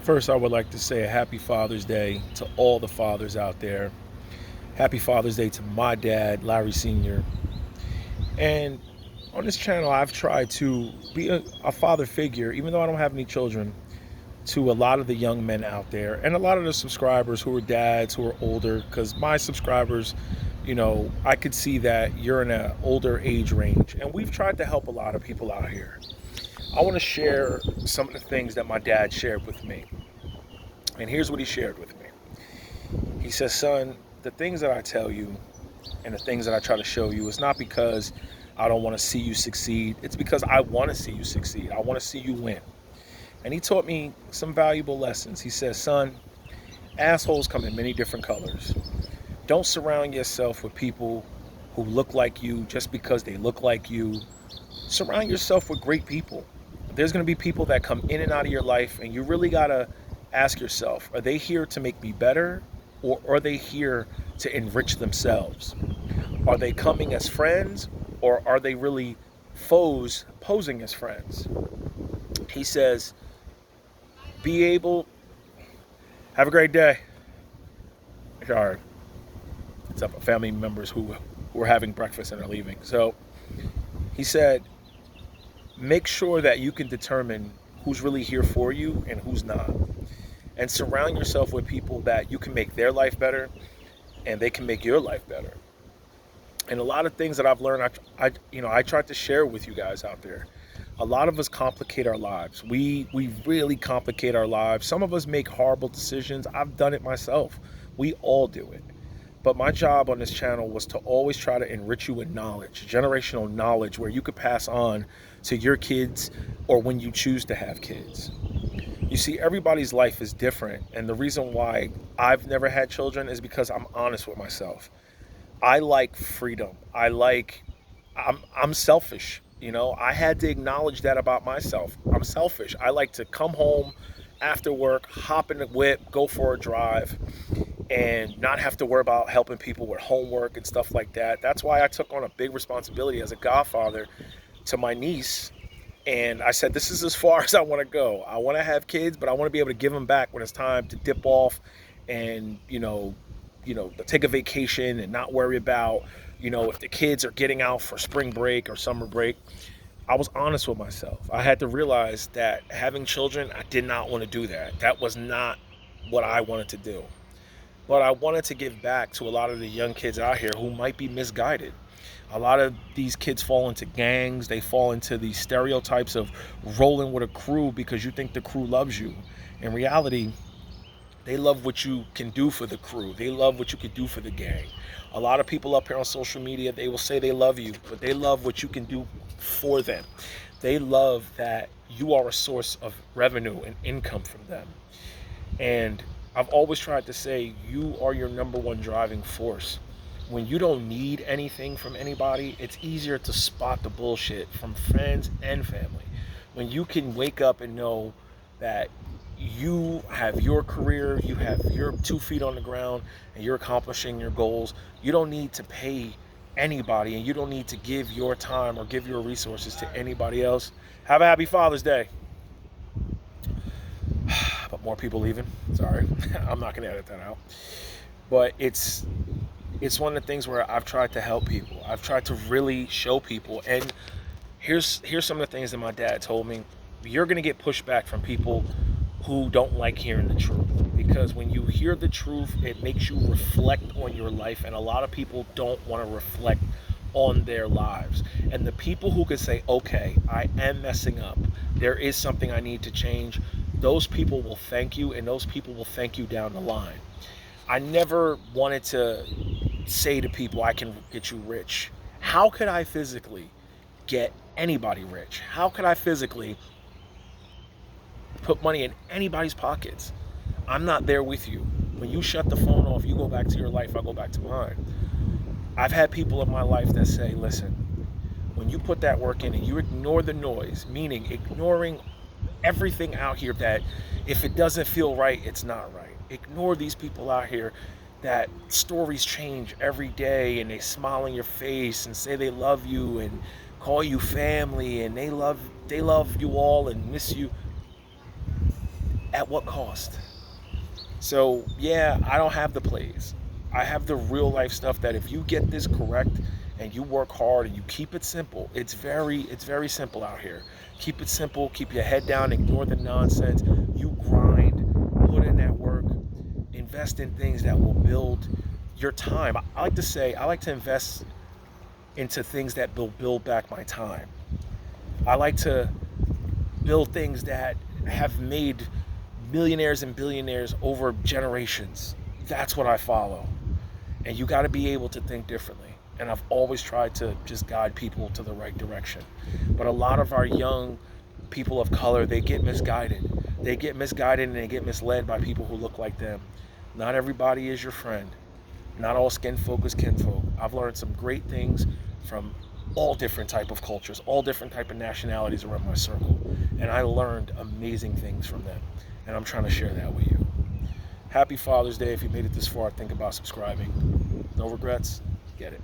First, I would like to say a happy Father's Day to all the fathers out there. Happy Father's Day to my dad, Larry Sr. And on this channel, I've tried to be a father figure, even though I don't have any children, to a lot of the young men out there and a lot of the subscribers who are dads who are older. Because my subscribers, I could see that you're in an older age range. And we've tried to help a lot of people out here. I want to share some of the things that my dad shared with me. And here's what he shared with me. He says, son, the things that I tell you and the things that I try to show you is not because I don't want to see you succeed. It's because I want to see you succeed. I want to see you win. And he taught me some valuable lessons. He says, son, assholes come in many different colors. Don't surround yourself with people who look like you just because they look like you. Surround yourself with great people. There's going to be people that come in and out of your life, and you really got to ask yourself, are they here to make me better, or are they here to enrich themselves? Are they coming as friends, or are they really foes posing as friends? He says, have a great day. Sorry, it's up family members who are having breakfast and are leaving. So he said, make sure that you can determine who's really here for you and who's not. And surround yourself with people that you can make their life better and they can make your life better. And a lot of things that I've learned, I tried to share with you guys out there. A lot of us complicate our lives. We really complicate our lives. Some of us make horrible decisions. I've done it myself. We all do it. But my job on this channel was to always try to enrich you with knowledge, generational knowledge, where you could pass on to your kids or when you choose to have kids. You see, everybody's life is different. And the reason why I've never had children is because I'm honest with myself. I like freedom. I'm selfish. I had to acknowledge that about myself. I'm selfish. I like to come home after work, hop in the whip, go for a drive, and not have to worry about helping people with homework and stuff like that. That's why I took on a big responsibility as a godfather to my niece. And I said, this is as far as I want to go. I want to have kids, but I want to be able to give them back when it's time to dip off and, take a vacation and not worry about, if the kids are getting out for spring break or summer break. I was honest with myself. I had to realize that having children, I did not want to do that. That was not what I wanted to do. But I wanted to give back to a lot of the young kids out here who might be misguided. A lot of these kids fall into gangs. They fall into these stereotypes of rolling with a crew because you think the crew loves you. In reality, they love what you can do for the crew. They love what you can do for the gang. A lot of people up here on social media, they will say they love you, but they love what you can do for them. They love that you are a source of revenue and income from them. And I've always tried to say, you are your number one driving force. When you don't need anything from anybody, it's easier to spot the bullshit from friends and family. When you can wake up and know that you have your career, you have your 2 feet on the ground, and you're accomplishing your goals, you don't need to pay anybody, and you don't need to give your time or give your resources to anybody else. Have a happy Father's Day. But more people leaving. Sorry. I'm not going to edit that out. But it's one of the things where I've tried to help people. I've tried to really show people. And here's some of the things that my dad told me. You're going to get pushback from people who don't like hearing the truth. Because when you hear the truth, it makes you reflect on your life. And a lot of people don't want to reflect on their lives. And the people who can say, okay, I am messing up, there is something I need to change, those people will thank you, and those people will thank you down the line. I never wanted to say to people, I can get you rich. How could I physically get anybody rich? How could I physically put money in anybody's pockets? I'm not there with you. When you shut the phone off, you go back to your life, I go back to mine. I've had people in my life that say, listen, when you put that work in and you ignore the noise, meaning ignoring everything out here that if it doesn't feel right, it's not right. Ignore these people out here that stories change every day and they smile in your face and say they love you and call you family and they love you all and miss you. at what cost? So yeah, I don't have the plays. I have the real life stuff that if you get this correct and you work hard and you keep it simple, it's very simple out here. Keep it simple, keep your head down, ignore the nonsense. You grind, put in that work, invest in things that will build your time. I like to say I like to invest into things that will build back my time. I like to build things that have made millionaires and billionaires over generations. That's what I follow. And you got to be able to think differently. And I've always tried to just guide people to the right direction. But a lot of our young people of color, they get misguided. They get misguided and they get misled by people who look like them. Not everybody is your friend. Not all skin folk is kinfolk. I've learned some great things from all different type of cultures, all different type of nationalities around my circle. And I learned amazing things from them. And I'm trying to share that with you. Happy Father's Day. If you made it this far, think about subscribing. No regrets. Get it.